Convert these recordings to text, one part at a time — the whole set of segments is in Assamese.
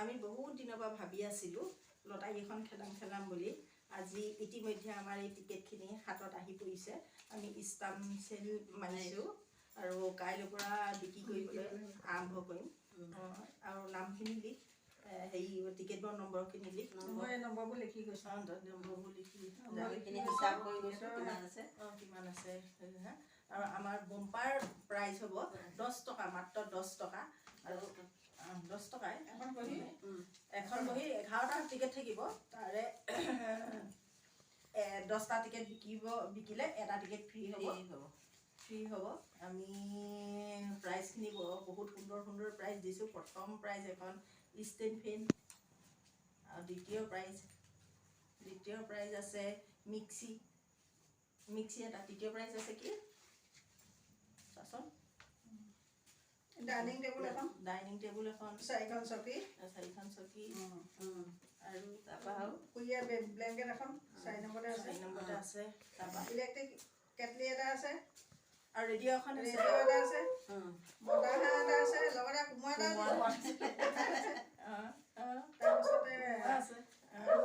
আমি বহুত দিনৰ পৰা ভাবি আছিলোঁ লটাৰী এখন খেলাম বুলি। আজি ইতিমধ্যে আমাৰ এই টিকেটখিনি হাতত আহি পৰিছে। আমি ষ্টাম্প চেল মাৰিছোঁ আৰু কাইলৈৰ পৰা বিক্ৰী কৰিবলৈ আৰম্ভ কৰিম। আৰু নামখিনি লিখ, হেৰি টিকেটৰ নম্বৰখিনি লিখ, নম্বৰবোৰ লিখি গৈছোঁ, নম্বৰবোৰ লিখি হিচাপ কৰি গৈছোঁ কিমান আছে আৰু আমাৰ বম্পাৰ প্ৰাইজ হ'ব 10 টকা, মাত্ৰ 10 টকা। আৰু 10 টকাই এখন বহি 11টা টিকেট থাকিব। তাৰে 10টা টিকেট বিকিলে এটা টিকেট ফ্ৰী হ'ব। আমি প্ৰাইজখিনি বহুত সুন্দৰ প্ৰাইজ দিছোঁ। প্ৰথম প্ৰাইজ এখন ষ্টেণ্ড ফেন, আৰু দ্বিতীয় প্ৰাইজ আছে মিক্সি এটা। তৃতীয় প্ৰাইজ আছে কি চাচোন, ডাইনিং টেবুল এখন, 4খন চকী, আৰু তাৰপৰা কুইয়া ব্লেংকেট এখন 4 নম্বৰতে আছে। তাৰপৰা ইলেক্ট্ৰিক কেটলি এটা আছে, আৰু ৰেডিঅ' এটা আছে, বতাহ এটা আছে, লগতে কোমোৰা এটা আছে। তাৰপিছতে আছে আৰু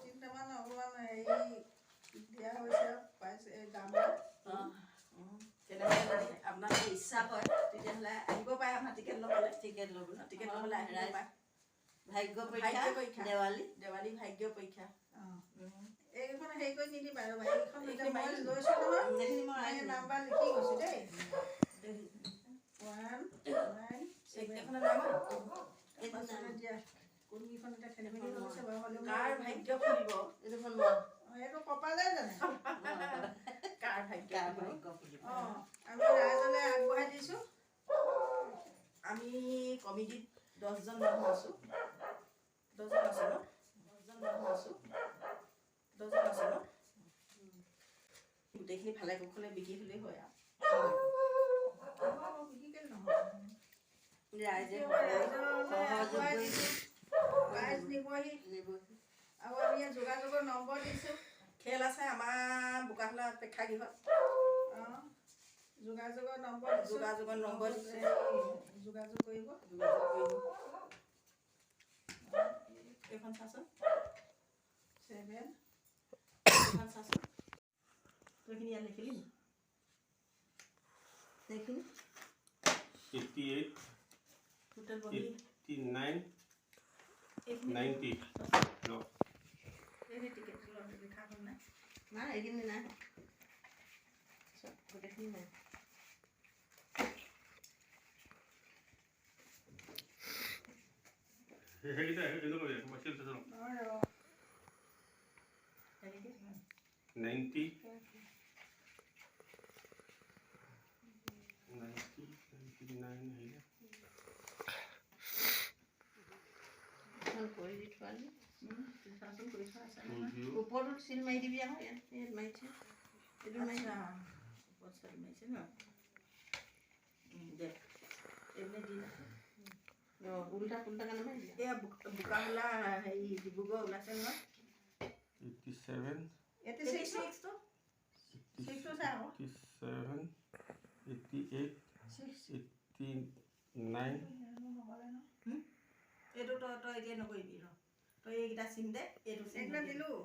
3টামান অকণমান হেৰি দিয়া হৈছে পাইছে দাম। তেনেহ'লে যদি আপোনালোকৰ ইচ্ছা হয় তেতিয়াহ'লে আহিব পাৰে আমাৰ টিকেট ল'বলৈ আহিব পাৰে। ভাগ্য পৰীক্ষা, দেৱালী ভাগ্য পৰীক্ষা। এইখন হেৰি কৰি নিদিবা ৰ'বা, এইখন মই লৈছোঁ নহয়, নাম্বাৰ লিখি গৈছোঁ দেই। 1 9 7 দিয়া কোনকেইখন এতিয়া খেলি মেলি হৈছে বাৰু, হ'লেও কাৰ ভাগ্য ফুলিব এইটো কপালে জানে। কাৰ ভাগ্য ফুলিব আমি ৰাইজলৈ আগবঢ়াই দিছোঁ। আমি কমিটিত 10জন মানুহ আছোঁ। 10জন আছোঁ ন? গোটেইখিনি ভালে কুশলে বিক্ৰী হ'লেই হয় আৰু ৰাইজে প্ৰাইজ নিবহি। আৰু আমি যোগাযোগৰ নম্বৰ দিছোঁ। খেল আছে আমাৰ বোকাখোলা প্ৰেক্ষাগৃহত। যোগাযোগৰ নম্বৰ দিছে, যোগাযোগ কৰিব। এইখন চাচোন 7 এইখন চাচোন, তইখিনি ইয়াত লিখিলি নি? সেইখিনি 88 টোটেল বহি 89 90 এই টিকেট লিখা হ'ল নাই? নাই, এইখিনি নাই, গোটেইখিনি নাই। সেইকেইটা কমাৰ্চিয়েল 90 কৰি দি থোৱা ওপৰতো চিল মাৰি দিবি আকৌ। ইয়াত মাৰিছে, এইটো মাৰিছে ওপৰত চিল মাৰিছে ন। দে এইবিলাক দি উল্টা কাৰণে মাৰি দিয়া। এয়া বোকাখোলা হেৰি ডিব্ৰুগড় ওলাইছে নহয়। 87 86 চাই আকৌ 87 88 89 এইটো তই এতিয়া নকৰিবি ৰ, তই এইকেইটা চিন দে, এইটো চিন দিলোঁ।